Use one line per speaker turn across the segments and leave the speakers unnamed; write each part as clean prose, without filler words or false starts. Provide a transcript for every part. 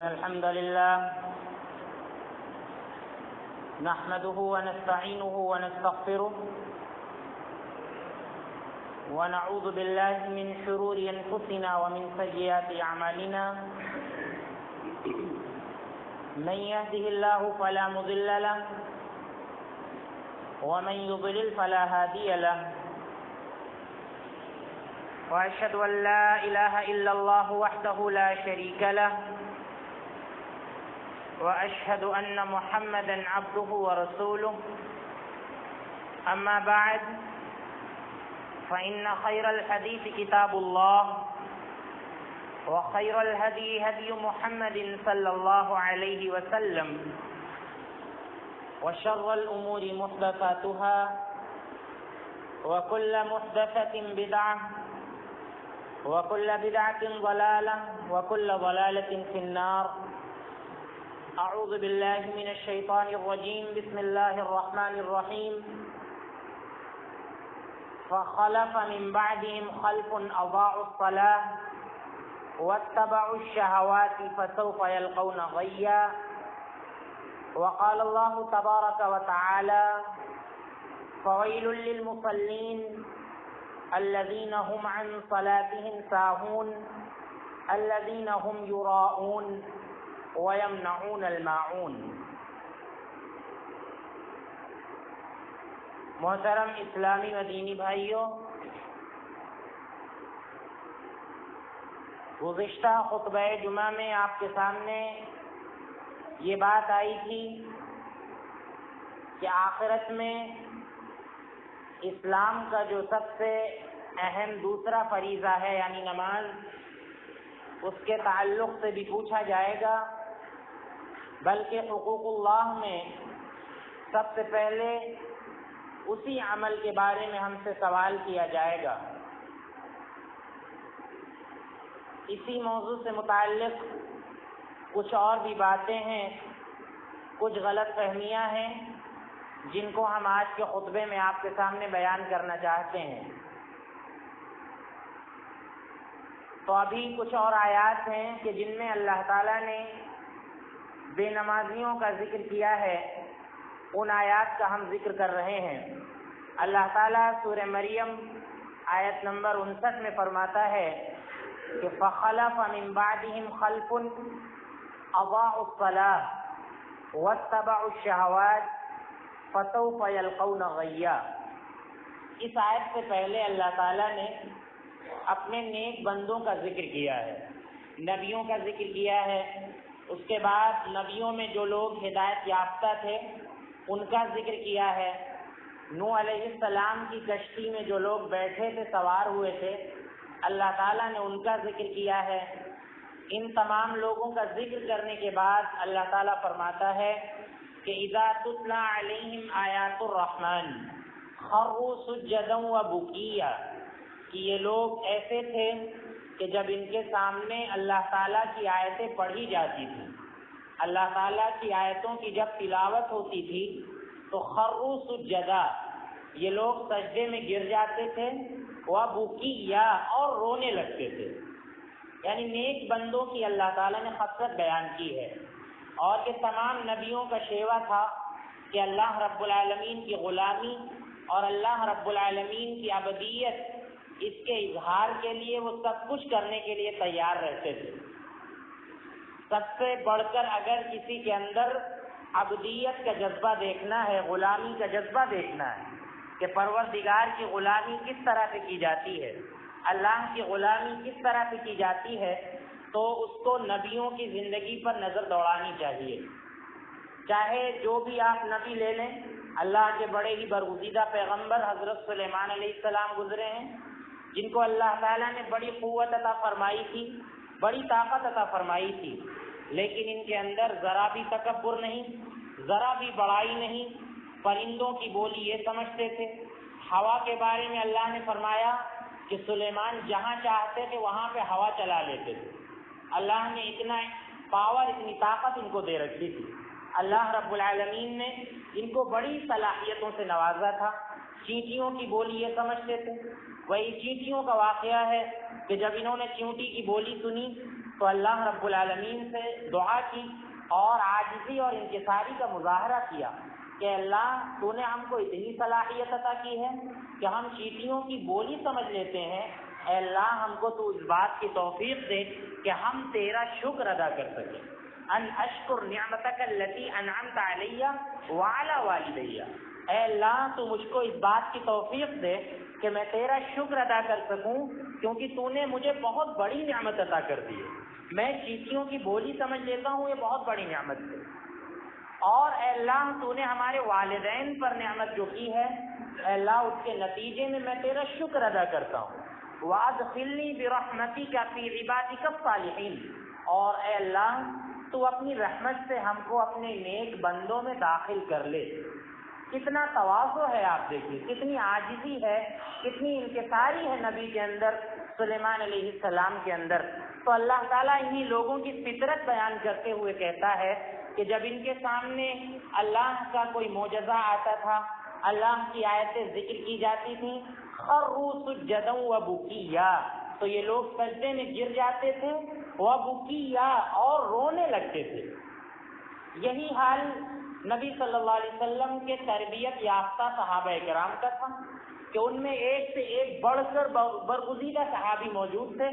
الحمد لله نحمده ونستعينه ونستغفره ونعوذ بالله من شرور أنفسنا ومن سيئات أعمالنا من يهده الله فلا مضل له ومن يضلل فلا هادي له وأشهد أن لا إله إلا الله وحده لا شريك له وأشهد أن محمدا عبده ورسوله أما بعد فإن خير الحديث كتاب الله وخير الهدي هدي محمد صلى الله عليه وسلم وشر الأمور محدثاتها وكل محدثة بدعة وكل بدعة ضلالة وكل ضلالة في النار. أعوذ بالله من الشيطان الرجيم. بسم الله الرحمن الرحيم. فخلف من بعدهم خلف أضاعوا الصلاة واتبعوا الشهوات فسوف يلقون غيا. وقال الله تبارك وتعالى فويل للمصلين الذين هم عن صلاتهم ساهون الذين هم يراءون وَيَمْنَعُونَ الْمَاعُونَ. محترم اسلامی و دینی بھائیوں، گزشتہ خطبہ جمعہ میں آپ کے سامنے یہ بات آئی تھی کہ آخرت میں اسلام کا جو سب سے اہم دوسرا فریضہ ہے یعنی نماز، اس کے تعلق سے بھی پوچھا جائے گا، بلکہ حقوق اللہ میں سب سے پہلے اسی عمل کے بارے میں ہم سے سوال کیا جائے گا. اسی موضوع سے متعلق کچھ اور بھی باتیں ہیں، کچھ غلط فہمیاں ہیں جن کو ہم آج کے خطبے میں آپ کے سامنے بیان کرنا چاہتے ہیں. تو ابھی کچھ اور آیات ہیں کہ جن میں اللہ تعالیٰ نے بے نمازیوں کا ذکر کیا ہے، ان آیات کا ہم ذکر کر رہے ہیں. اللہ تعالیٰ سورہ مریم آیت نمبر 59 میں فرماتا ہے کہ فَخَلَفَ مِن بَعْدِهِمْ خَلْفٌ أَضَاعُوا الصَّلَاةَ وَاتَّبَعُوا الشَّهَوَاتِ فَسَوْفَ يَلْقَوْنَ غَيًّا. اس آیت سے پہلے اللہ تعالیٰ نے اپنے نیک بندوں کا ذکر کیا ہے، نبیوں کا ذکر کیا ہے. اس کے بعد نبیوں میں جو لوگ ہدایت یافتہ تھے ان کا ذکر کیا ہے. نوح علیہ السلام کی کشتی میں جو لوگ بیٹھے تھے، سوار ہوئے تھے، اللہ تعالیٰ نے ان کا ذکر کیا ہے. ان تمام لوگوں کا ذکر کرنے کے بعد اللہ تعالیٰ فرماتا ہے کہ اذا تتلی علیہم آیات الرحمن خروا سجدا وبکیا، کہ یہ لوگ ایسے تھے کہ جب ان کے سامنے اللہ تعالیٰ کی آیتیں پڑھی جاتی تھیں، اللہ تعالیٰ کی آیتوں کی جب تلاوت ہوتی تھی تو خروا سجدا، یہ لوگ سجدے میں گر جاتے تھے، وبکیا، اور رونے لگتے تھے. یعنی نیک بندوں کی اللہ تعالیٰ نے خصلت بیان کی ہے، اور کہ تمام نبیوں کا شیوا تھا کہ اللہ رب العالمین کی غلامی اور اللہ رب العالمین کی عبودیت، اس کے اظہار کے لیے وہ سب کچھ کرنے کے لیے تیار رہتے تھے. سب سے بڑھ کر اگر کسی کے اندر عبودیت کا جذبہ دیکھنا ہے، غلامی کا جذبہ دیکھنا ہے کہ پروردگار کی غلامی کس طرح سے کی جاتی ہے، اللہ کی غلامی کس طرح سے کی جاتی ہے، تو اس کو نبیوں کی زندگی پر نظر دوڑانی چاہیے. چاہے جو بھی آپ نبی لے لیں، اللہ کے بڑے ہی برگزیدہ پیغمبر حضرت سلیمان علیہ السلام گزرے ہیں، جن کو اللہ تعالیٰ نے بڑی قوت عطا فرمائی تھی، بڑی طاقت عطا فرمائی تھی، لیکن ان کے اندر ذرا بھی تکبر نہیں، ذرا بھی بڑائی نہیں. پرندوں کی بولی یہ سمجھتے تھے. ہوا کے بارے میں اللہ نے فرمایا کہ سلیمان جہاں چاہتے تھے وہاں پہ ہوا چلا لیتے تھے. اللہ نے اتنا پاور، اتنی طاقت ان کو دے رکھی تھی. اللہ رب العالمین نے ان کو بڑی صلاحیتوں سے نوازا تھا. چینٹیوں کی بولی یہ سمجھتے تھے. وہی چینٹیوں کا واقعہ ہے کہ جب انہوں نے چیونٹی کی بولی سنی تو اللہ رب العالمین سے دعا کی اور عاجزی اور انکساری کا مظاہرہ کیا کہ اللہ تو نے ہم کو اتنی صلاحیت عطا کی ہے کہ ہم چیٹیوں کی بولی سمجھ لیتے ہیں، اے اللہ ہم کو تو اس بات کی توفیق دے کہ ہم تیرا شکر ادا کر سکیں، ان اشکر نعمتک التی انعمت علی وعلی والدی، اے اللہ تو مجھ کو اس بات کی توفیق دے کہ میں تیرا شکر ادا کر سکوں، کیونکہ تو نے مجھے بہت بڑی نعمت عطا کر دی ہے، میں چیٹیوں کی بولی سمجھ لیتا ہوں، یہ بہت بڑی نعمت ہے، اور اے اللہ تو نے ہمارے والدین پر نعمت جو کی ہے، اے اللہ اس کے نتیجے میں تیرا شکر ادا کرتا ہوں، وَأَدْخِلْنِي بِرَحْمَتِكَ فِي عِبَادِكَ الصَّالِحِينَ، اور اے اللہ تو اپنی رحمت سے ہم کو اپنے نیک بندوں میں داخل کر لے۔ کتنا تواضع ہے، آپ دیکھیے کتنی عاجزی ہے، کتنی انکساری ہے نبی کے اندر، سلیمان علیہ السلام کے اندر۔ تو اللہ تعالیٰ انہی لوگوں کی فطرت بیان کرتے ہوئے کہتا ہے کہ جب ان کے سامنے اللہ کا کوئی معجزہ آتا تھا، اللہ کی آیتیں ذکر کی جاتی تھیں، خروا سجدا وبکیا، تو یہ لوگ سجدے میں گر جاتے تھے، وبکیا، اور رونے لگتے تھے۔ یہی حال نبی صلی اللہ علیہ وسلم کے تربیت یافتہ صحابہ کرام کا تھا کہ ان میں ایک سے ایک بڑھ کر برگزیدہ صحابی موجود تھے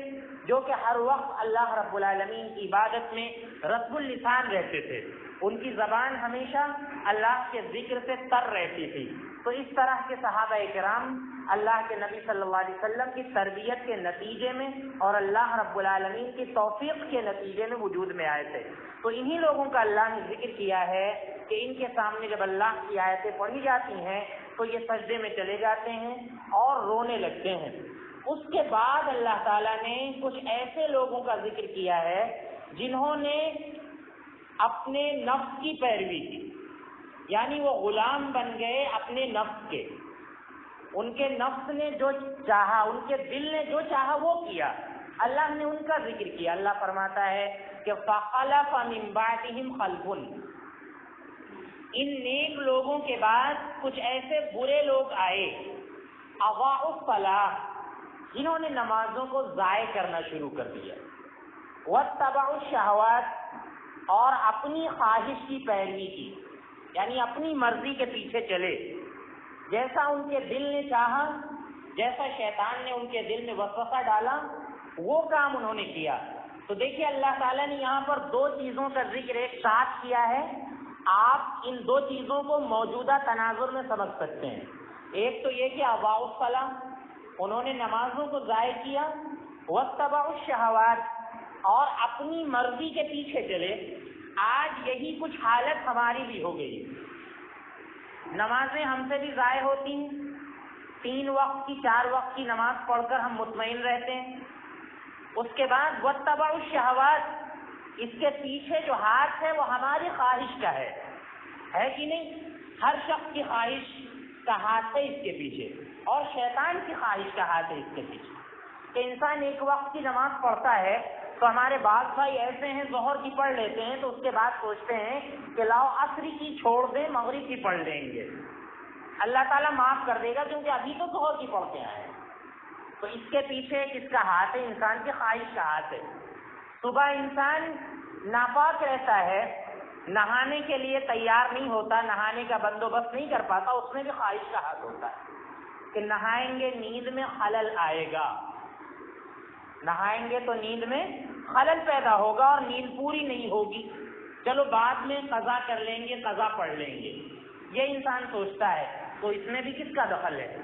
جو کہ ہر وقت اللہ رب العالمین کی عبادت میں رطب اللسان رہتے تھے، ان کی زبان ہمیشہ اللہ کے ذکر سے تر رہتی تھی۔ تو اس طرح کے صحابہ کرام اللہ کے نبی صلی اللہ علیہ وسلم کی تربیت کے نتیجے میں اور اللہ رب العالمین کی توفیق کے نتیجے میں وجود میں آئے تھے۔ تو انہی لوگوں کا اللہ نے ذکر کیا ہے کہ ان کے سامنے جب اللہ کی آیتیں پڑھی جاتی ہیں تو یہ سجدے میں چلے جاتے ہیں اور رونے لگتے ہیں۔ اس کے بعد اللہ تعالیٰ نے کچھ ایسے لوگوں کا ذکر کیا ہے جنہوں نے اپنے نفس کی پیروی کی، یعنی وہ غلام بن گئے اپنے نفس کے، ان کے نفس نے جو چاہا، ان کے دل نے جو چاہا وہ کیا، اللہ نے ان کا ذکر کیا۔ اللہ فرماتا ہے کہ فَخَلَفَ مِن بَعْدِهِمْ خَلْفٌ، ان نیک لوگوں کے بعد کچھ ایسے برے لوگ آئے، اضاعوا الصلاۃ، جنہوں نے نمازوں کو ضائع کرنا شروع کر دیا، واتبعوا الشہوات، اور اپنی خواہش کی پیروی کی، یعنی اپنی مرضی کے پیچھے چلے، جیسا ان کے دل نے چاہا، جیسا شیطان نے ان کے دل میں وسوسہ ڈالا وہ کام انہوں نے کیا۔ تو دیکھیے اللہ تعالیٰ نے یہاں پر دو چیزوں کا ذکر ایک ساتھ کیا ہے، آپ ان دو چیزوں کو موجودہ تناظر میں سمجھ سکتے ہیں۔ ایک تو یہ کہ اضاعوا الصلاۃ، انہوں نے نمازوں کو ضائع کیا، واتبعوا الشہوات، اور اپنی مرضی کے پیچھے چلے۔ آج یہی کچھ حالت ہماری بھی ہو گئی، نمازیں ہم سے بھی ضائع ہوتی ہیں، 3 وقت کی 4 وقت کی نماز پڑھ کر ہم مطمئن رہتے ہیں، اس کے بعد واتبعوا الشہوات، اس کے پیچھے جو ہاتھ ہے وہ ہماری خواہش کا ہے کہ نہیں؟ ہر شخص کی خواہش کا ہاتھ ہے اس کے پیچھے، اور شیطان کی خواہش کا ہاتھ ہے اس کے پیچھے، کہ انسان ایک وقت کی نماز پڑھتا ہے تو ہمارے بعض بھائی ایسے ہیں ظہر کی پڑھ لیتے ہیں تو اس کے بعد سوچتے ہیں کہ لاؤ عصر کی چھوڑ دیں مغرب کی پڑھ لیں گے، اللہ تعالیٰ معاف کر دے گا کیونکہ ابھی تو ظہر کی پڑھتے آئے ہیں۔ تو اس کے پیچھے کس کا ہاتھ ہے؟ انسان کی خواہش کا ہاتھ ہے۔ صبح انسان ناپاک رہتا ہے، نہانے کے لیے تیار نہیں ہوتا، نہانے کا بندوبست نہیں کر پاتا، اس میں بھی خواہش کا ہاتھ ہوتا ہے کہ نہائیں گے نیند میں خلل آئے گا، نہائیں گے تو نیند میں خلل پیدا ہوگا اور نیند پوری نہیں ہوگی، چلو بعد میں قضا کر لیں گے، قضا پڑھ لیں گے، یہ انسان سوچتا ہے۔ تو اس میں بھی کس کا دخل ہے؟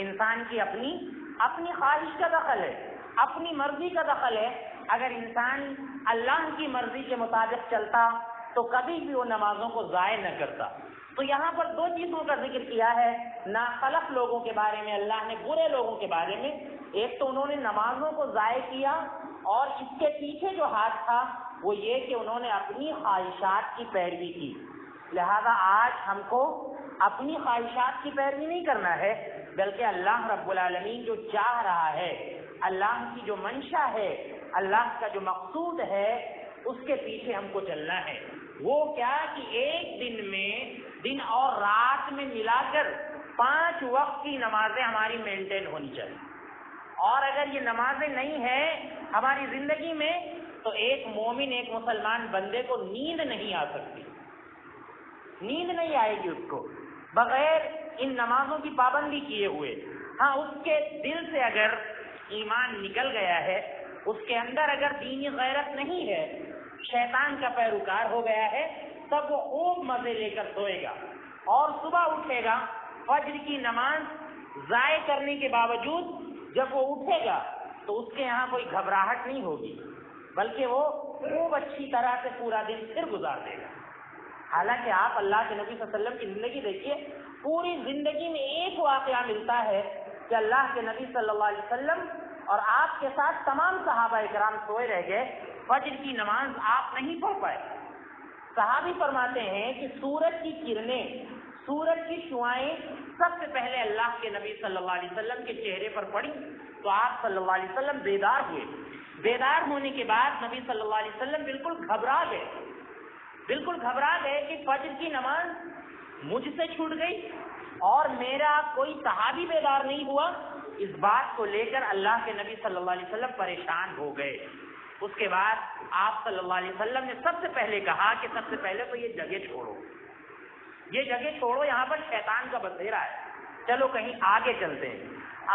انسان کی اپنی خواہش کا دخل ہے، اپنی مرضی کا دخل ہے۔ اگر انسان اللہ کی مرضی کے مطابق چلتا تو کبھی بھی وہ نمازوں کو ضائع نہ کرتا۔ تو یہاں پر 2 چیزوں کا ذکر کیا ہے، ناخلف لوگوں کے بارے میں اللہ نے، برے لوگوں کے بارے میں۔ ایک تو انہوں نے نمازوں کو ضائع کیا، اور اس کے پیچھے جو ہاتھ تھا وہ یہ کہ انہوں نے اپنی خواہشات کی پیروی کی۔ لہذا آج ہم کو اپنی خواہشات کی پیروی نہیں کرنا ہے، بلکہ اللہ رب العالمین جو چاہ رہا ہے، اللہ کی جو منشا ہے، اللہ کا جو مقصود ہے، اس کے پیچھے ہم کو چلنا ہے۔ وہ کیا کہ ایک دن میں دن اور رات میں ملا کر 5 وقت کی نمازیں ہماری مینٹین ہونی چاہیے، اور اگر یہ نمازیں نہیں ہیں ہماری زندگی میں تو ایک مومن ایک مسلمان بندے کو نیند نہیں آ سکتی، نیند نہیں آئے گی اس کو بغیر ان نمازوں کی پابندی کیے ہوئے۔ ہاں اس کے دل سے اگر ایمان نکل گیا ہے، اس کے اندر اگر دینی غیرت نہیں ہے، شیطان کا پیروکار ہو گیا ہے، تب وہ خوب مزے لے کر سوئے گا اور صبح اٹھے گا، فجر کی نماز ضائع کرنے کے باوجود جب وہ اٹھے گا تو اس کے یہاں کوئی گھبراہٹ نہیں ہوگی، بلکہ وہ خوب اچھی طرح سے پورا دن پھر گزار دے گا۔ حالانکہ آپ اللہ کے نبی صلی اللہ علیہ وسلم کی زندگی دیکھیے، پوری زندگی میں ایک واقعہ ملتا ہے کہ اللہ کے نبی صلی اللہ علیہ وسلم اور آپ کے ساتھ تمام صحابہ اکرام سوئے رہ گئے، فجر کی نماز آپ نہیں پڑھ پائے۔ صحابی فرماتے ہیں کہ سورج کی کرنیں، سورج کی شعائیں سب سے پہلے اللہ کے نبی صلی اللہ علیہ وسلم کے چہرے پر پڑی تو آپ صلی اللہ علیہ وسلم بیدار ہوئے۔ بیدار ہونے کے بعد نبی صلی اللہ علیہ وسلم بالکل گھبرا گئے کہ فجر کی نماز مجھ سے چھوٹ گئی اور میرا کوئی صحابی بیدار نہیں ہوا۔ اس بات کو لے کر اللہ کے نبی صلی اللہ علیہ وسلم پریشان ہو گئے۔ اس کے بعد آپ صلی اللہ علیہ وسلم نے سب سے پہلے کہا کہ سب سے پہلے تو یہ جگہ چھوڑو، یہاں پر شیطان کا بسیرا ہے، چلو کہیں آگے چلتے ہیں۔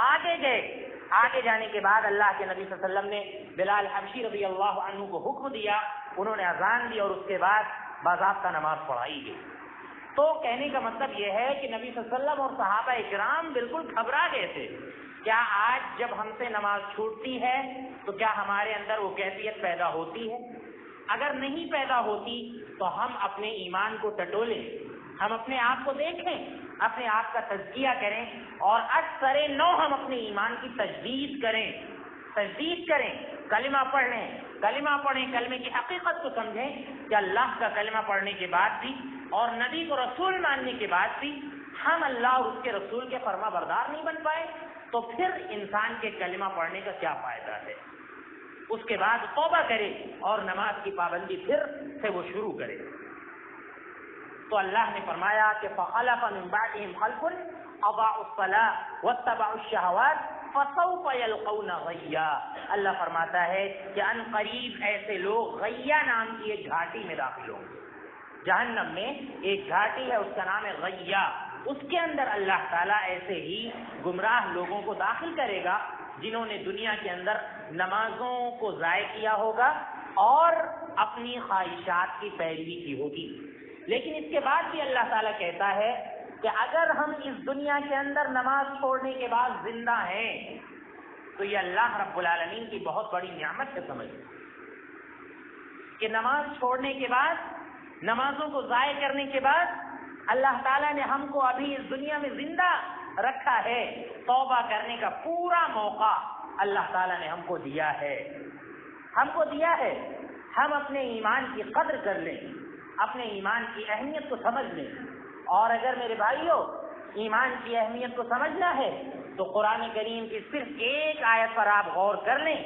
آگے گئے، آگے جانے کے بعد اللہ کے نبی صلی اللہ علیہ وسلم نے بلال حبشی رضی اللہ عنہ کو حکم دیا، انہوں نے اذان دی اور اس کے بعد باضابطہ نماز پڑھائی گئی۔ تو کہنے کا مطلب یہ ہے کہ نبی صلی اللہ علیہ وسلم اور صحابہ اکرام بالکل گھبرا گئے تھے۔ کیا آج جب ہم سے نماز چھوٹتی ہے تو کیا ہمارے اندر وہ کیفیت پیدا ہوتی ہے؟ اگر نہیں پیدا ہوتی تو ہم اپنے ایمان کو ٹٹولیں، ہم اپنے آپ کو دیکھیں، اپنے آپ کا تزکیہ کریں اور اکثر نو ہم اپنے ایمان کی تجدید کریں، کلمہ پڑھیں، کلمے کی حقیقت کو سمجھیں کہ اللہ کا کلمہ پڑھنے کے بعد بھی اور نبی کو رسول ماننے کے بعد بھی ہم اللہ اور اس کے رسول کے فرما بردار نہیں بن پائے تو پھر انسان کے کلمہ پڑھنے کا کیا فائدہ ہے؟ اس کے بعد توبہ کرے اور نماز کی پابندی پھر سے وہ شروع کرے۔ تو اللہ نے فرمایا کہ فَخَلَفَ مِن بَعْدِهِمْ خَلْفٌ أَضَاعُوا الصَّلَاةَ وَاتَّبَعُوا الشَّهَوَاتِ فَسَوْفَ يَلْقَوْنَ غَيًّا۔ اللہ فرماتا ہے کہ ان قریب ایسے لوگ غیّا نام کی ایک گھاٹی میں داخل ہوں گے۔ جہنم میں ایک گھاٹی ہے، اس کا نام ہے غیّا، اس کے اندر اللہ تعالیٰ ایسے ہی گمراہ لوگوں کو داخل کرے گا جنہوں نے دنیا کے اندر نمازوں کو ضائع کیا ہوگا اور اپنی خواہشات کی پیروی کی ہوگی۔ لیکن اس کے بعد بھی اللہ تعالیٰ کہتا ہے کہ اگر ہم اس دنیا کے اندر نماز چھوڑنے کے بعد زندہ ہیں تو یہ اللہ رب العالمین کی بہت بڑی نعمت ہے۔ سمجھ کہ نماز چھوڑنے کے بعد، نمازوں کو ضائع کرنے کے بعد اللہ تعالیٰ نے ہم کو ابھی اس دنیا میں زندہ رکھا ہے، توبہ کرنے کا پورا موقع اللہ تعالیٰ نے ہم کو دیا ہے۔ ہم اپنے ایمان کی قدر کر لیں، اپنے ایمان کی اہمیت کو سمجھ لیں۔ اور اگر میرے بھائیوں ایمان کی اہمیت کو سمجھنا ہے تو قرآن کریم کی صرف ایک آیت پر آپ غور کر لیں،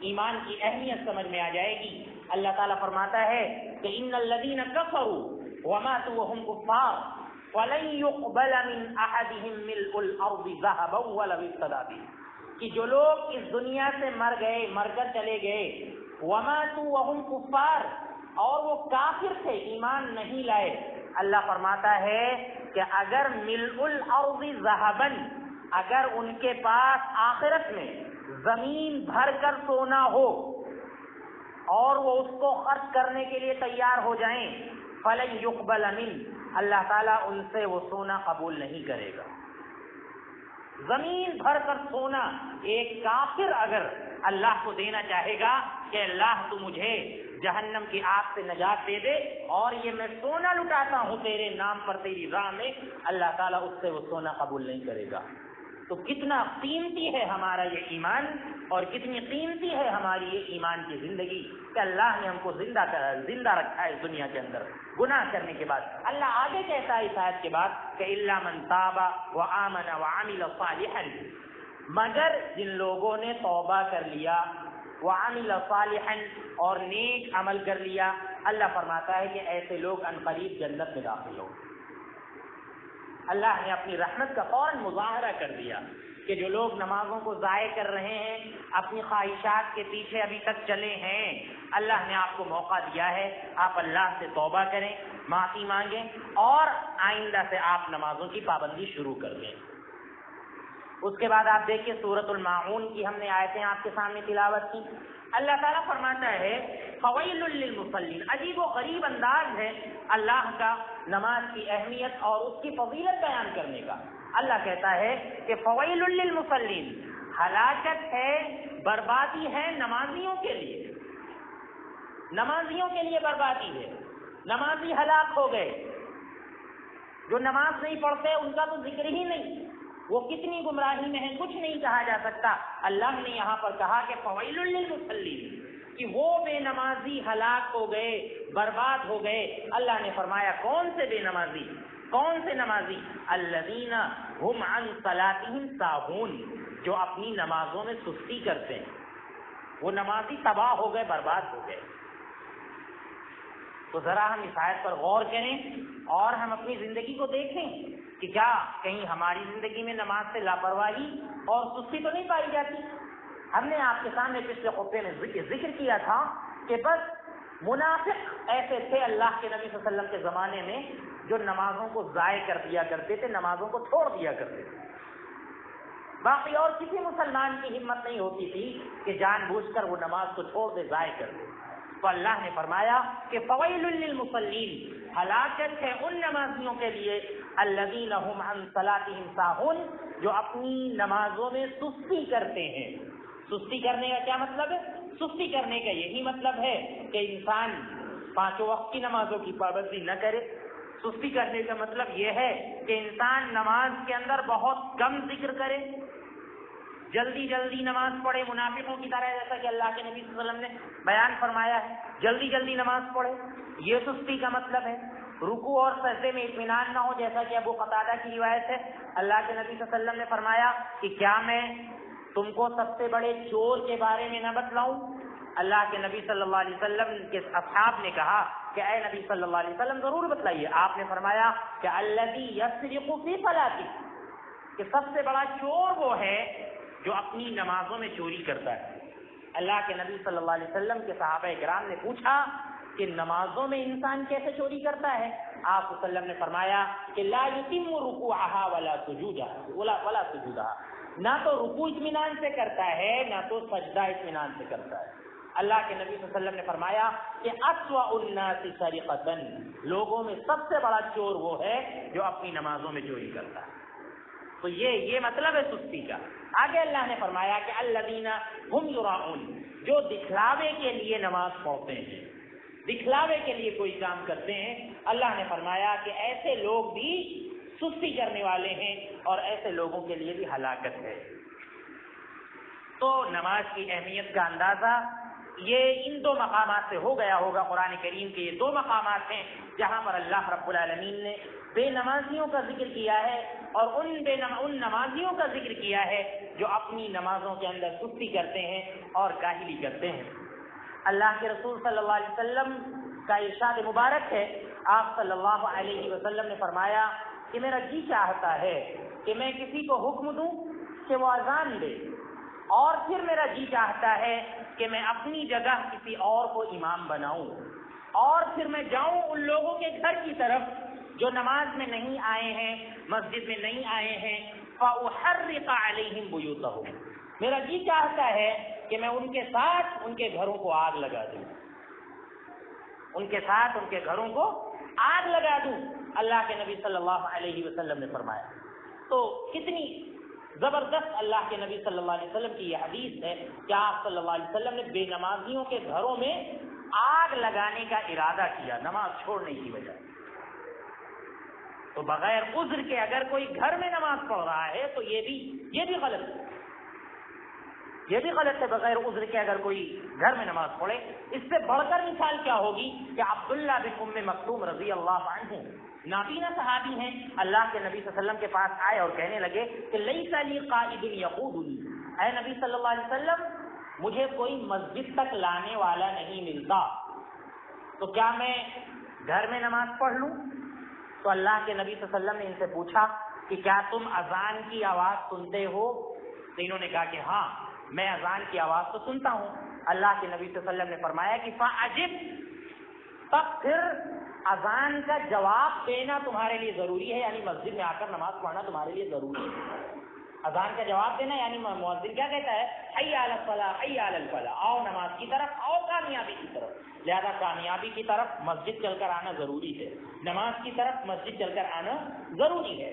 ایمان کی اہمیت سمجھ میں آ جائے گی۔ اللہ تعالیٰ فرماتا ہے کہ ان الذین کفروا وماتوا وهم کفار فلن يقبل من احدهم ملء الارض ذهبا ولو افتدى به، کہ جو لوگ اس دنیا سے مر کر چلے گئے، وماتوا وهم کفار، اور وہ کافر تھے، ایمان نہیں لائے، اللہ فرماتا ہے کہ اگر ملء الارض ذهبا، اگر ان کے پاس آخرت میں زمین بھر کر سونا ہو اور وہ اس کو خرچ کرنے کے لیے تیار ہو جائیں، فلن يقبل من، اللہ تعالیٰ ان سے وہ سونا قبول نہیں کرے گا۔ زمین بھر کر سونا ایک کافر اگر اللہ کو دینا چاہے گا کہ اللہ تو مجھے جہنم کی آگ سے نجات دے دے اور یہ میں سونا لٹاتا ہوں تیرے نام پر، تیری راہ میں، اللہ تعالیٰ اس سے وہ سونا قبول نہیں کرے گا۔ تو کتنا قیمتی ہے ہمارا یہ ایمان اور کتنی قیمتی ہے ہماری یہ ایمان کی زندگی کہ اللہ نے ہم کو زندہ رکھا ہے اس دنیا کے اندر گناہ کرنے کے بعد۔ اللہ آگے کہتا ہے اس آیت کے بعد کہ الا من تاب وآمن وعمل صالحا، مگر جن لوگوں نے توبہ کر لیا، وعمل صالحا، اور نیک عمل کر لیا، اللہ فرماتا ہے کہ ایسے لوگ عنقریب جنت میں داخل ہوں۔ اللہ نے اپنی رحمت کا فوراً مظاہرہ کر دیا کہ جو لوگ نمازوں کو ضائع کر رہے ہیں، اپنی خواہشات کے پیچھے ابھی تک چلے ہیں، اللہ نے آپ کو موقع دیا ہے، آپ اللہ سے توبہ کریں، معافی مانگیں اور آئندہ سے آپ نمازوں کی پابندی شروع کر دیں۔ اس کے بعد آپ دیکھیے سورۃ الماعون کی ہم نے آیتیں آپ کے سامنے تلاوت کی۔ اللہ تعالیٰ فرماتا ہے فویل للمصلین، عجیب و غریب انداز ہے اللہ کا نماز کی اہمیت اور اس کی فضیلت بیان کرنے کا۔ اللہ کہتا ہے کہ فویل للمصلین، ہلاکت ہے، بربادی ہے نمازیوں کے لیے، نمازیوں کے لیے بربادی ہے، نمازی ہلاک ہو گئے۔ جو نماز نہیں پڑھتے ان کا تو ذکر ہی نہیں، وہ کتنی گمراہی میں ہیں کچھ نہیں کہا جا سکتا۔ اللہ نے یہاں پر کہا کہ فویل للمصلین، کہ وہ بے نمازی ہلاک ہو گئے، برباد ہو گئے۔ اللہ نے فرمایا کون سے بے نمازی، کون سے نمازی؟ الذین هم عن صلاتهم ساہون، جو اپنی نمازوں میں سستی کرتے ہیں۔ وہ نمازی تباہ ہو گئے، برباد ہو گئے۔ تو ذرا ہم اس آیت پر غور کریں اور ہم اپنی زندگی کو دیکھیں کہ کیا کہیں ہماری زندگی میں نماز سے لاپرواہی اور سستی تو نہیں پائی جاتی؟ ہم نے آپ کے سامنے پچھلے خطبے میں ذکر کیا تھا کہ بس منافق ایسے تھے اللہ کے نبی صلی اللہ علیہ وسلم کے زمانے میں جو نمازوں کو ضائع کر دیا کرتے تھے، نمازوں کو چھوڑ دیا کرتے تھے۔ باقی اور کسی مسلمان کی ہمت نہیں ہوتی تھی کہ جان بوجھ کر وہ نماز کو چھوڑ دے، ضائع کر دے۔ تو اللہ نے فرمایا کہ فویل للمصلین، ہلاکت ہے ان نمازیوں کے لیے الذین هم عن صلاتهم ساہون، جو اپنی نمازوں میں سستی کرتے ہیں۔ سستی کرنے کا کیا مطلب ہے؟ سستی کرنے کا یہی مطلب ہے کہ انسان 5 وقت کی نمازوں کی پابندی نہ کرے۔ سستی کرنے کا مطلب یہ ہے کہ انسان نماز کے اندر بہت کم ذکر کرے، جلدی جلدی نماز پڑھے، منافقوں کی طرح، جیسا کہ اللہ کے نبی صلی اللہ علیہ وسلم نے بیان فرمایا ہے، جلدی جلدی نماز پڑھے، یہ سستی کا مطلب ہے۔ رکوع اور سجدے میں اطمینان نہ ہو، جیسا کہ ابو قتادہ کی روایت ہے، اللہ کے نبی صلی اللہ علیہ وسلم نے فرمایا کہ کیا میں تم کو سب سے بڑے چور کے بارے میں نہ بتلاؤں؟ اللہ کے نبی صلی اللہ علیہ وسلم کے اصحاب نے کہا کہ اے نبی صلی اللہ علیہ وسلم ضرور بتلائیے۔ آپ نے فرمایا کہ الذی یسرق فی صلاتہ، کہ سب سے بڑا چور وہ ہے جو اپنی نمازوں میں چوری کرتا ہے۔ اللہ کے نبی صلی اللہ علیہ وسلم کے صحابہ کرام نے پوچھا کہ نمازوں میں انسان کیسے چوری کرتا ہے؟ آپ صلی اللہ علیہ وسلم نے فرمایا کہ لا یتم رکوعها ولا سجودها، نہ تو رکوع اطمینان سے کرتا ہے، نہ تو سجدہ اطمینان سے کرتا ہے۔ اللہ کے نبی صلی اللہ علیہ وسلم نے فرمایا کہ اسوأ الناس سرقۃ، لوگوں میں سب سے بڑا چور وہ ہے جو اپنی نمازوں میں چوری کرتا ہے۔ تو یہ مطلب ہے سستی کا۔ آگے اللہ نے فرمایا کہ الذین هم یراؤون، جو دکھلاوے کے لیے نماز پڑھتے ہیں، دکھلاوے کے لیے کوئی کام کرتے ہیں، اللہ نے فرمایا کہ ایسے لوگ بھی سستی کرنے والے ہیں اور ایسے لوگوں کے لیے بھی ہلاکت ہے۔ تو نماز کی اہمیت کا اندازہ یہ ان 2 مقامات سے ہو گیا ہوگا۔ قرآن کریم کے یہ 2 مقامات ہیں جہاں پر اللہ رب العالمین نے بے نمازیوں کا ذکر کیا ہے اور ان نمازیوں کا ذکر کیا ہے جو اپنی نمازوں کے اندر سستی کرتے ہیں اور کاہلی کرتے ہیں۔ اللہ کے رسول صلی اللہ علیہ وسلم کا ارشاد مبارک ہے، آپ صلی اللہ علیہ وسلم نے فرمایا کہ میرا جی چاہتا ہے کہ میں کسی کو حکم دوں کہ وہ اذان دے، اور پھر میرا جی چاہتا ہے کہ میں اپنی جگہ کسی اور کو امام بناؤں، اور پھر میں جاؤں ان لوگوں کے گھر کی طرف جو نماز میں نہیں آئے ہیں، مسجد میں نہیں آئے ہیں، فَأُحَرِّقَ عَلَيْهِمْ بُيُوتَهُمْ، میرا جی چاہتا ہے کہ میں ان کے ساتھ ان کے گھروں کو آگ لگا دوں، ان کے ساتھ ان کے گھروں کو آگ لگا دوں، اللہ کے نبی صلی اللہ علیہ وسلم نے فرمایا۔ تو کتنی زبردست اللہ کے نبی صلی اللہ علیہ وسلم کی یہ حدیث ہے کہ آپ صلی اللہ علیہ وسلم نے بے نمازیوں کے گھروں میں آگ لگانے کا ارادہ کیا نماز چھوڑنے کی وجہ۔ تو بغیر عذر کے اگر کوئی گھر میں نماز پڑھ رہا ہے تو یہ بھی غلط ہے، یہ بھی غلط ہے بغیر عذر کے اگر کوئی گھر میں نماز پڑھے۔ اس سے بڑھ کر مثال کیا ہوگی کہ عبداللہ بن ام مکتوم رضی اللہ عنہ، نابینا صحابی ہیں، اللہ کے نبی صلی اللہ علیہ وسلم کے پاس آئے اور کہنے لگے کہ لیس لی قائد یقودنی، اے نبی صلی اللہ علیہ وسلم مجھے کوئی مسجد تک لانے والا نہیں ملتا، تو کیا میں گھر میں نماز پڑھ لوں؟ تو اللہ کے نبی صلی اللہ علیہ وسلم نے ان سے پوچھا کہ کیا تم اذان کی آواز سنتے ہو تو انہوں نے کہا کہ ہاں میں اذان کی آواز تو سنتا ہوں۔ اللہ کے نبی صلی اللہ علیہ وسلم نے فرمایا کہ فَأَجِبْ، تب پھر اذان کا جواب دینا تمہارے لیے ضروری ہے، یعنی مسجد میں آ کر نماز پڑھنا تمہارے لیے ضروری ہے۔ اذان کا جواب دینا یعنی مؤذن کیا کہتا ہے؟ حی علی الفلاح، حی علی الفلاح، آؤ نماز کی طرف، آؤ کامیابی کی طرف۔ لہذا کامیابی کی طرف مسجد چل کر آنا ضروری ہے، نماز کی طرف مسجد چل کر آنا ضروری ہے۔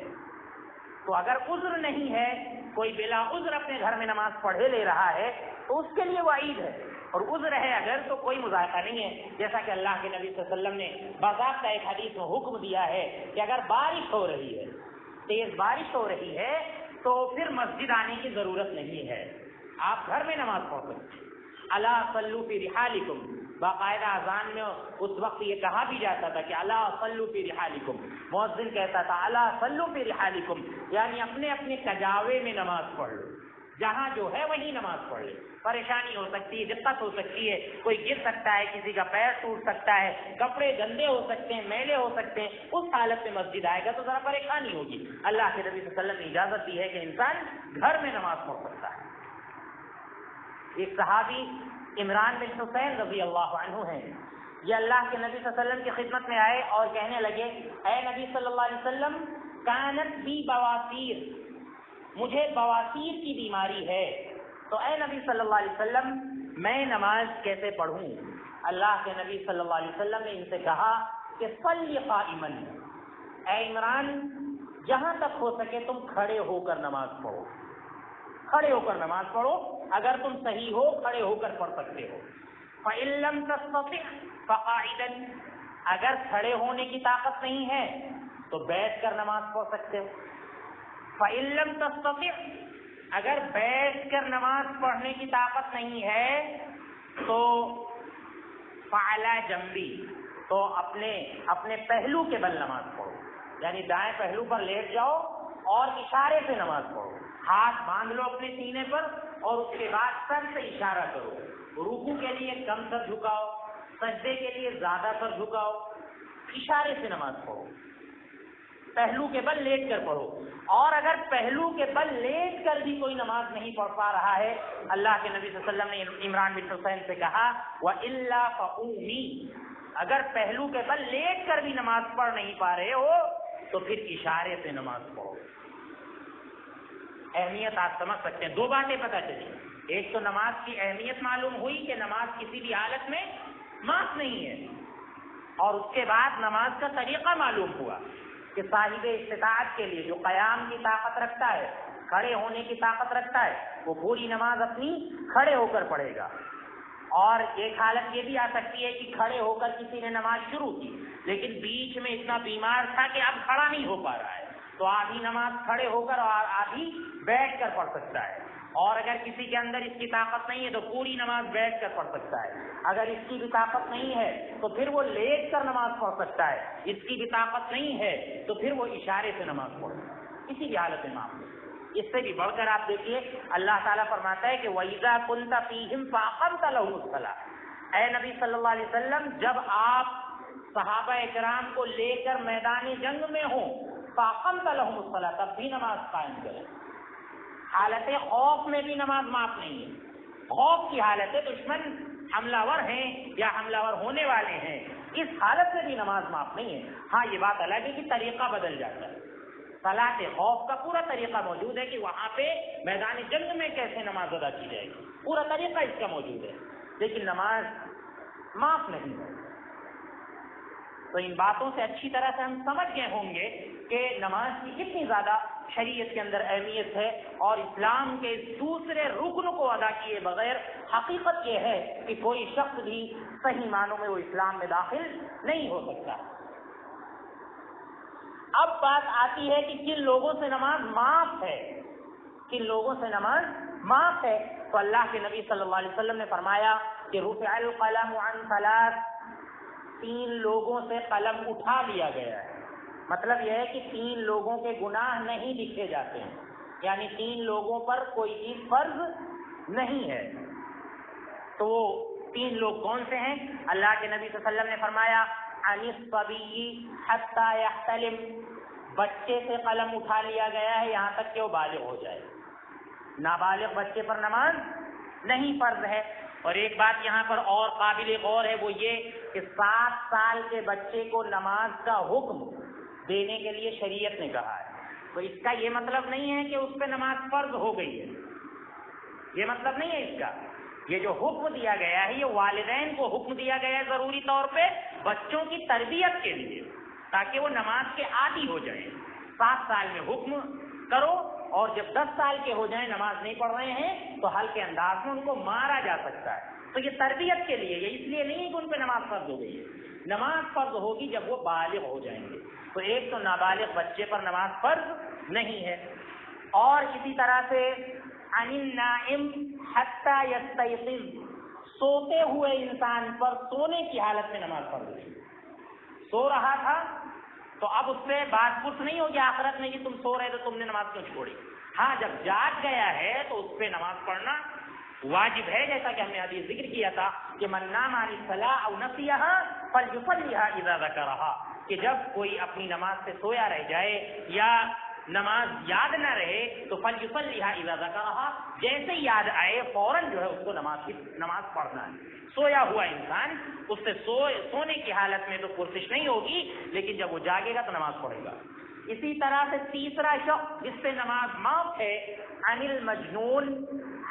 تو اگر عذر نہیں ہے، کوئی بلا عذر اپنے گھر میں نماز پڑھے لے رہا ہے تو اس کے لیے وعید ہے، اور عذر ہے اگر تو کوئی مذائقہ نہیں ہے، جیسا کہ اللہ کے نبی صلی اللہ علیہ وسلم نے باضابطہ ایک حدیث میں حکم دیا ہے کہ اگر بارش ہو رہی ہے، تیز بارش ہو رہی ہے، تو پھر مسجد آنے کی ضرورت نہیں ہے، آپ گھر میں نماز پڑھ سکتے ہیں۔ الا صلوا فی رحالکم، باقاعدہ اذان میں اس وقت یہ کہا بھی جاتا تھا کہ الا صلوا فی رحالکم، مؤذن کہتا تھا الا صلوا فی رحالکم، یعنی اپنے اپنے کجاوے میں نماز پڑھ لو، جہاں جو ہے وہیں نماز پڑھ لے۔ پریشانی ہو سکتی ہے، دقت ہو سکتی ہے، کوئی گر سکتا ہے، کسی کا پیر ٹوٹ سکتا ہے، کپڑے گندے ہو سکتے ہیں، میلے ہو سکتے ہیں، اس حالت میں مسجد آئے گا تو ذرا پریشانی ہوگی۔ اللہ کے نبی صلی اللہ علیہ وسلم نے اجازت دی ہے کہ انسان گھر میں نماز پڑھ سکتا ہے۔ ایک صحابی عمران بن حسین رضی اللہ عنہ ہیں، یہ اللہ کے نبی صلی اللہ علیہ وسلم کی خدمت میں آئے اور کہنے لگے، اے نبی صلی اللہ علیہ وسلم، کانت بی بواسیر، مجھے بواسیر کی بیماری ہے، تو اے نبی صلی اللہ علیہ وسلم میں نماز کیسے پڑھوں؟ اللہ کے نبی صلی اللہ علیہ وسلم نے ان سے کہا کہ صلی قائما، اے عمران جہاں تک ہو سکے تم کھڑے ہو کر نماز پڑھو، کھڑے ہو کر نماز پڑھو، اگر تم صحیح ہو کھڑے ہو کر پڑھ سکتے ہو۔ فَإِن لَّمْ تَسْتَطِعْ فَقَاعِدًا، اگر کھڑے ہونے کی طاقت نہیں ہے تو بیٹھ کر نماز پڑھ سکتے ہو۔ فَإِن لَّمْ تَسْتَطِعْ، اگر بیٹھ کر نماز پڑھنے کی طاقت نہیں ہے تو فَعَلَىٰ جَنبِي، تو اپنے پہلو کے بل نماز پڑھو، یعنی دائیں پہلو پر لیٹ جاؤ اور اشارے سے نماز پڑھو، ہاتھ باندھ لو اپنے سینے پر اور اس کے بعد سر سے اشارہ کرو، رکوع کے لیے کم سر جھکاؤ، سجدے کے لیے زیادہ سر جھکاؤ، اشارے سے نماز پڑھو، پہلو کے بل لیٹ کر پڑھو۔ اور اگر پہلو کے بل لیٹ کر بھی کوئی نماز نہیں پڑھ پا رہا ہے، اللہ کے نبی صلی اللہ علیہ وسلم نے عمران بن حسین سے کہا وَإِلَّا فَقُومِي، اگر پہلو کے بل لیٹ کر بھی نماز پڑھ نہیں پا رہے ہو تو پھر اشارے سے نماز پڑھو۔ اہمیت آپ سمجھ سکتے ہیں، دو باتیں پتہ چلی، ایک تو نماز کی اہمیت معلوم ہوئی کہ نماز کسی بھی حالت میں معاف نہیں ہے، اور اس کے بعد نماز کا طریقہ معلوم ہوا کہ صاحب استطاعت کے لیے جو قیام کی طاقت رکھتا ہے، کھڑے ہونے کی طاقت رکھتا ہے، وہ پوری نماز اپنی کھڑے ہو کر پڑھے گا۔ اور ایک حالت یہ بھی آ سکتی ہے کہ کھڑے ہو کر کسی نے نماز شروع کی لیکن بیچ میں اتنا بیمار تھا کہ اب کھڑا نہیں ہو پا رہا ہے، تو آدھی نماز کھڑے ہو کر اور آدھی بیٹھ کر پڑھ سکتا ہے، اور اگر کسی کے اندر اس کی طاقت نہیں ہے تو پوری نماز بیٹھ کر پڑھ سکتا ہے، اگر اس کی بھی طاقت نہیں ہے تو پھر وہ لیٹ کر نماز پڑھ سکتا ہے، اس کی بھی طاقت نہیں ہے تو پھر وہ اشارے سے نماز پڑھ سکتا ہے، کسی بھی حالت میں معاف۔ اس سے بھی بڑھ کر آپ دیکھیے اللہ تعالیٰ فرماتا ہے کہ وَإِذَا كُنْتَ فِيهِمْ فَأَقَمْتَ لَهُمُ الصَّلَاةَ، اے نبی صلی اللہ علیہ وسلم جب آپ صحابہ اکرام کو لے کر میدان جنگ میں ہوں، فَأَقَمْتَ لَهُمُ الصَّلَاةَ، تب بھی نماز قائم کریں۔ حالت خوف میں بھی نماز معاف نہیں ہے، خوف کی حالت ہے، دشمن حملہ ور ہیں یا حملہ ور ہونے والے ہیں، اس حالت میں بھی نماز معاف نہیں ہے۔ ہاں یہ بات الگ ہے کہ طریقہ بدل جاتا ہے، صلاۃ خوف کا پورا طریقہ موجود ہے کہ وہاں پہ میدان جنگ میں کیسے نماز ادا کی جائے گی، پورا طریقہ اس کا موجود ہے، لیکن نماز معاف نہیں ہے۔ تو ان باتوں سے اچھی طرح سے ہم سمجھ گئے ہوں گے کہ نماز کی کتنی زیادہ شریعت کے اندر اہمیت ہے، اور اسلام کے دوسرے رکن کو ادا کیے بغیر حقیقت یہ ہے کہ کوئی شخص بھی صحیح معنوں میں وہ اسلام میں داخل نہیں ہو سکتا۔ اب بات آتی ہے کہ کن لوگوں سے نماز معاف ہے، کن لوگوں سے نماز معاف ہے، تو اللہ کے نبی صلی اللہ علیہ وسلم نے فرمایا کہ رفع القلم عن ثلاث، 3 لوگوں سے قلم اٹھا لیا گیا ہے، مطلب یہ ہے کہ 3 لوگوں کے گناہ نہیں لکھے جاتے ہیں، یعنی 3 لوگوں پر کوئی چیز فرض نہیں ہے۔ تو وہ 3 لوگ کون سے ہیں؟ اللہ کے نبی صلی اللہ علیہ وسلم نے فرمایا عن الصبی حتی یحتلم، بچے سے قلم اٹھا لیا گیا ہے یہاں تک کہ وہ بالغ ہو جائے، نابالغ بچے پر نماز نہیں فرض ہے۔ اور ایک بات یہاں پر اور قابل غور ہے، وہ یہ کہ 7 سال کے بچے کو نماز کا حکم دینے کے لیے شریعت نے کہا ہے، تو اس کا یہ مطلب نہیں ہے کہ اس پہ نماز فرض ہو گئی ہے، یہ مطلب نہیں ہے اس کا۔ یہ جو حکم دیا گیا ہے یہ والدین کو حکم دیا گیا ہے ضروری طور پہ بچوں کی تربیت کے لیے، تاکہ وہ نماز کے عادی ہو جائیں۔ 7 سال میں حکم کرو، اور جب 10 سال کے ہو جائیں نماز نہیں پڑھ رہے ہیں تو ہلکے انداز میں ان کو مارا جا سکتا ہے۔ تو یہ تربیت کے لیے، یہ اس لیے نہیں کہ ان پہ نماز فرض ہو گئی ہے، نماز فرض ہوگی جب وہ بالغ ہو جائیں گے۔ تو ایک تو نابالغ بچے پر نماز فرض نہیں ہے، اور اسی طرح سے عن النائم حتی یستیقظ، سوتے ہوئے انسان پر سونے کی حالت میں نماز فرض نہیں۔ سو رہا تھا تو اب اس سے بات پوچھ نہیں ہوگی آخرت میں کہ تم سو رہے تو تم نے نماز کیوں چھوڑی۔ ہاں جب جاگ گیا ہے تو اس پہ نماز پڑھنا واجب ہے، جیسا کہ ہم نے حدیث ذکر کیا تھا کہ من نام عن الصلاۃ او نسیھا فلیصلیھا اذا ذکرھا، کہ جب کوئی اپنی نماز سے سویا رہ جائے یا نماز یاد نہ رہے تو فلیصلیھا اذا ذکرھا، جیسے یاد آئے فوراً جو ہے اس کو نماز پڑھنا ہے۔ سویا ہوا انسان اس سے سونے کی حالت میں تو کوشش نہیں ہوگی، لیکن جب وہ جاگے گا تو نماز پڑھے گا۔ اسی طرح سے تیسرا شخص جس سے نماز معاف ہے عن المجنون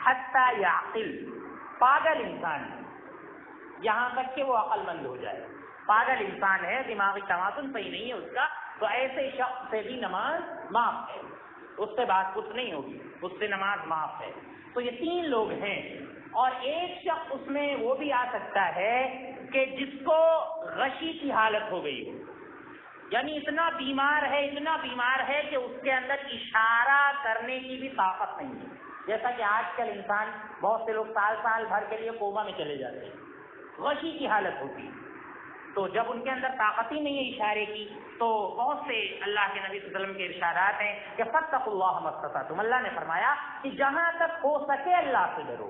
حتی یعقل، پاگل انسان، یہاں تک کہ وہ عقل مند ہو جائے۔ پاگل انسان ہے، دماغی توازن صحیح نہیں ہے اس کا، تو ایسے شخص سے بھی نماز معاف ہے، اس سے بات کچھ نہیں ہوگی، اس سے نماز معاف ہے۔ تو یہ 3 لوگ ہیں، اور ایک شخص اس میں وہ بھی آ سکتا ہے کہ جس کو غشی کی حالت ہو گئی ہو، یعنی اتنا بیمار ہے کہ اس کے اندر اشارہ کرنے کی بھی طاقت نہیں ہے، جیسا کہ آج کل انسان بہت سے لوگ سال بھر کے لیے کوما میں چلے جاتے ہیں، غشی کی حالت ہوتی ہے۔ تو جب ان کے اندر طاقت ہی نہیں ہے اشارے کی، تو بہت سے اللہ کے نبی صلی اللہ علیہ وسلم کے ارشادات ہیں کہ فاتقوا اللہ ما استطعتم، اللہ نے فرمایا کہ جہاں تک ہو سکے اللہ سے ڈرو۔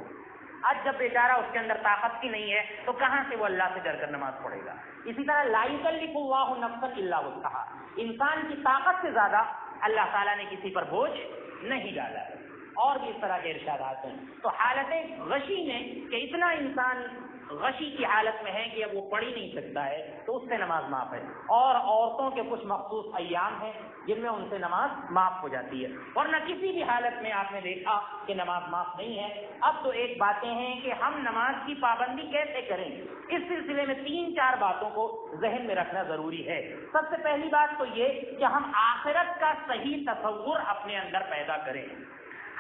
آج جب بیچارہ اس کے اندر طاقت کی نہیں ہے تو کہاں سے وہ اللہ سے ڈر کر نماز پڑھے گا۔ اسی طرح لا یکلف اللہ نفسا الا وسعہا، انسان کی طاقت سے زیادہ اللہ تعالیٰ نے کسی پر بوجھ نہیں ڈالا ہے، اور بھی اس طرح کے ارشادات ہیں۔ تو حالت غشی میں کہ اتنا انسان غشی کی حالت میں ہے کہ اب وہ پڑھ ہی نہیں سکتا ہے، تو اس سے نماز معاف ہے۔ اور عورتوں کے کچھ مخصوص ایام ہیں جن میں ان سے نماز معاف ہو جاتی ہے، ورنہ کسی بھی حالت میں آپ نے دیکھا کہ نماز معاف نہیں ہے۔ اب تو ایک باتیں ہیں کہ ہم نماز کی پابندی کیسے کریں، اس سلسلے میں 3-4 باتوں کو ذہن میں رکھنا ضروری ہے۔ سب سے پہلی بات تو یہ کہ ہم آخرت کا صحیح تصور اپنے اندر پیدا کریں۔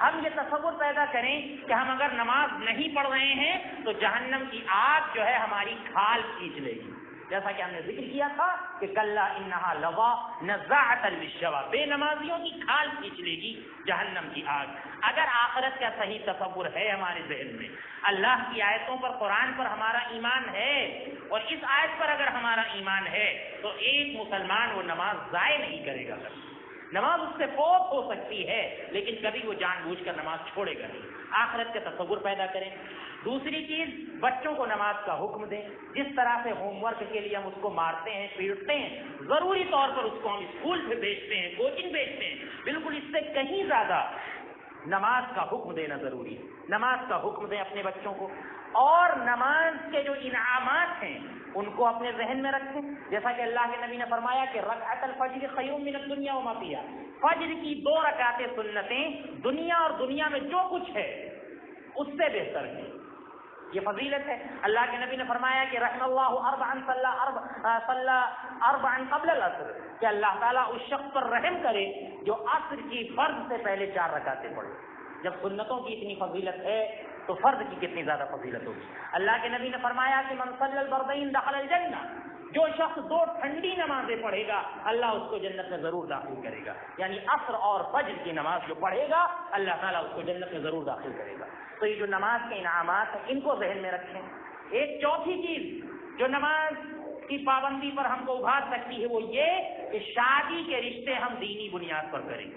ہم یہ تصور پیدا کریں کہ ہم اگر نماز نہیں پڑھ رہے ہیں تو جہنم کی آگ جو ہے ہماری کھال کھینچ لے گی، جیسا کہ ہم نے ذکر کیا تھا کہ کلا انہا لظا نزاعۃ للشوا، بے نمازیوں کی کھال کھینچ لے گی جہنم کی آگ۔ اگر آخرت کا صحیح تصور ہے ہمارے ذہن میں، اللہ کی آیتوں پر، قرآن پر ہمارا ایمان ہے، اور اس آیت پر اگر ہمارا ایمان ہے تو ایک مسلمان وہ نماز ضائع نہیں کرے گا۔ نماز اس سے فوت ہو سکتی ہے لیکن کبھی وہ جان بوجھ کر نماز چھوڑے گا نہیں۔ آخرت کا تصور پیدا کریں۔ دوسری چیز، بچوں کو نماز کا حکم دیں۔ جس طرح سے ہوم ورک کے لیے ہم اس کو مارتے ہیں، پیٹتے ہیں، ضروری طور پر اس کو ہم اسکول پہ بھیجتے ہیں، کوچنگ بھیجتے ہیں، بالکل اس سے کہیں زیادہ نماز کا حکم دینا ضروری ہے۔ نماز کا حکم دیں اپنے بچوں کو، اور نماز کے جو انعامات ہیں ان کو اپنے ذہن میں رکھیں، جیسا کہ اللہ کے نبی نے فرمایا کہ رکعت الفجر خیر من الدنیا وما فیہا، فجر کی 2 رکعتیں سنتیں دنیا اور دنیا میں جو کچھ ہے اس سے بہتر ہے، یہ فضیلت ہے۔ اللہ کے نبی نے فرمایا کہ رحم اللہ اربعا صلی اربعا قبل العصر، کہ اللہ تعالیٰ اس شخص پر رحم کرے جو عصر کی فرض سے پہلے 4 رکعتیں پڑھے۔ جب سنتوں کی اتنی فضیلت ہے تو فرض کی کتنی زیادہ فضیلت ہوگی۔ اللہ کے نبی نے فرمایا کہ من صلی البردین دخل الجنہ، جو شخص 2 ٹھنڈی نمازیں پڑھے گا اللہ اس کو جنت میں ضرور داخل کرے گا، یعنی عصر اور فجر کی نماز جو پڑھے گا اللہ تعالیٰ اس کو جنت میں ضرور داخل کرے گا۔ تو یہ جو نماز کے انعامات ہیں ان کو ذہن میں رکھیں۔ ایک چوتھی چیز جو نماز کی پابندی پر ہم کو ابھار سکتی ہے وہ یہ کہ شادی کے رشتے ہم دینی بنیاد پر کریں۔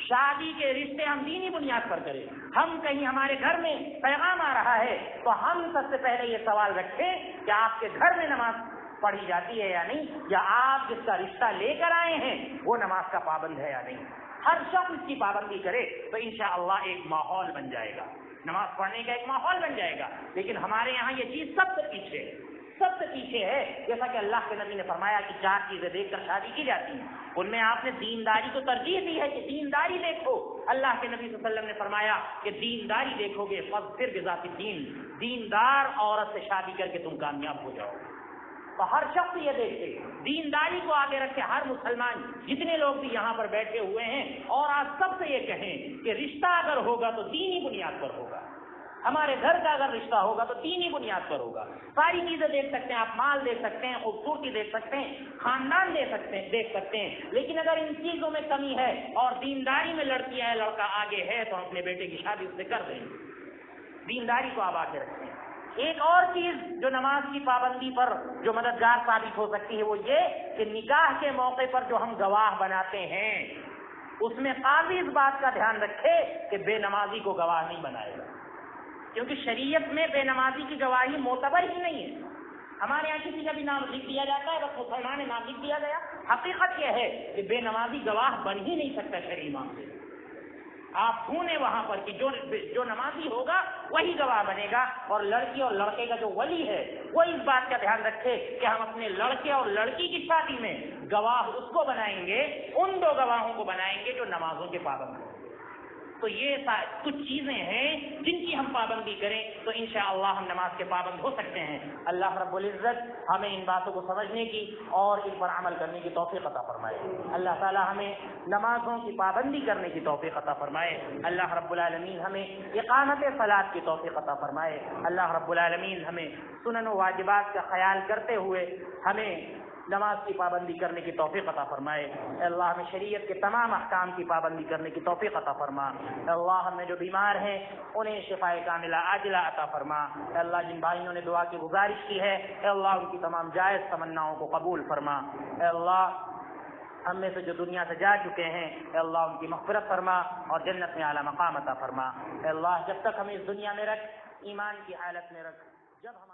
شادی کے رشتے ہم دینی بنیاد پر کریں۔ ہم کہیں ہمارے گھر میں پیغام آ رہا ہے تو ہم سب سے پہلے یہ سوال رکھیں کہ آپ کے گھر میں نماز پڑھی جاتی ہے یا نہیں، یا آپ جس کا رشتہ لے کر آئے ہیں وہ نماز کا پابند ہے یا نہیں۔ ہر شخص اس کی پابندی کرے تو انشاءاللہ ایک ماحول بن جائے گا، نماز پڑھنے کا ایک ماحول بن جائے گا۔ لیکن ہمارے یہاں یہ چیز سب سے پیچھے ہے، جیسا کہ اللہ کے نبی نے فرمایا کہ 4 چیزیں دیکھ کر شادی کی جاتی ہیں، ان میں آپ نے دینداری کو ترجیح دی ہے کہ دینداری دیکھو۔ اللہ کے نبی صلی اللہ علیہ وسلم نے فرمایا کہ دینداری دیکھو گے فاظفر بذات الدین، دیندار عورت سے شادی کر کے تم کامیاب ہو جاؤ۔ تو ہر شخص یہ دیکھے، دینداری کو آگے رکھے، ہر مسلمان جتنے لوگ بھی یہاں پر بیٹھے ہوئے ہیں، اور آج سب سے یہ کہیں کہ رشتہ اگر ہوگا تو دینی بنیاد پر ہوگا، ہمارے گھر کا اگر رشتہ ہوگا تو دینی بنیاد پر ہوگا۔ ساری چیزیں دیکھ سکتے ہیں آپ، مال دیکھ سکتے ہیں، خوبصورتی دیکھ سکتے ہیں، خاندان دیکھ سکتے ہیں، لیکن اگر ان چیزوں میں کمی ہے اور دینداری میں لڑکی ہے لڑکا آگے ہے تو ہم اپنے بیٹے کی شادی اس سے کر دیں گے۔ دینداری کو آپ آگے رکھیں۔ ایک اور چیز جو نماز کی پابندی پر جو مددگار ثابت ہو سکتی ہے وہ یہ کہ نکاح کے موقع پر جو ہم گواہ بناتے ہیں اس میں قاضی اس بات کا دھیان رکھے کہ بے نمازی کو گواہ نہیں بنائے گا، کیونکہ شریعت میں بے نمازی کی گواہی معتبر ہی نہیں ہے۔ ہمارے یہاں کسی کا بھی نام لکھ دیا جاتا ہے، بس مسلمان نے نام لکھ دیا گیا۔ حقیقت یہ ہے کہ بے نمازی گواہ بن ہی نہیں سکتا شرعی معاملے میں۔ آپ ڈھونڈیں وہاں پر کہ جو نمازی ہوگا وہی گواہ بنے گا، اور لڑکی اور لڑکے کا جو ولی ہے وہ اس بات کا دھیان رکھے کہ ہم اپنے لڑکے اور لڑکی کی شادی میں گواہ اس کو بنائیں گے، ان 2 گواہوں کو بنائیں گے جو نمازوں کے پابند ہوں۔ تو یہ کچھ چیزیں ہیں جن کی ہم پابندی کریں تو انشاءاللہ ہم نماز کے پابند ہو سکتے ہیں۔ اللہ رب العزت ہمیں ان باتوں کو سمجھنے کی اور ان پر عمل کرنے کی توفیق عطا فرمائے۔ اللہ تعالی ہمیں نمازوں کی پابندی کرنے کی توفیق عطا فرمائے۔ اللہ رب العالمین ہمیں اقامت صلاۃ کی توفیق عطا فرمائے۔ اللہ رب العالمین ہمیں سنن و واجبات کا خیال کرتے ہوئے ہمیں نماز کی پابندی کرنے کی توفیق عطا فرمائے۔ اے اللہ ہمیں شریعت کے تمام احکام کی پابندی کرنے کی توفیق عطا فرما۔ اے اللہ ہم میں جو بیمار ہیں انہیں شفاء کاملہ عاجلہ عطا فرما۔ اے اللہ جن بھائیوں نے دعا کی گزارش کی ہے اے اللہ ان کی تمام جائز تمناؤں کو قبول فرما۔ اے اللہ ہم میں سے جو دنیا سے جا چکے ہیں اے اللہ ان کی مغفرت فرما اور جنت میں اعلیٰ مقام عطا فرما۔ اے اللہ جب تک ہمیں اس دنیا میں رکھ، ایمان کی حالت میں رکھ، جب ہم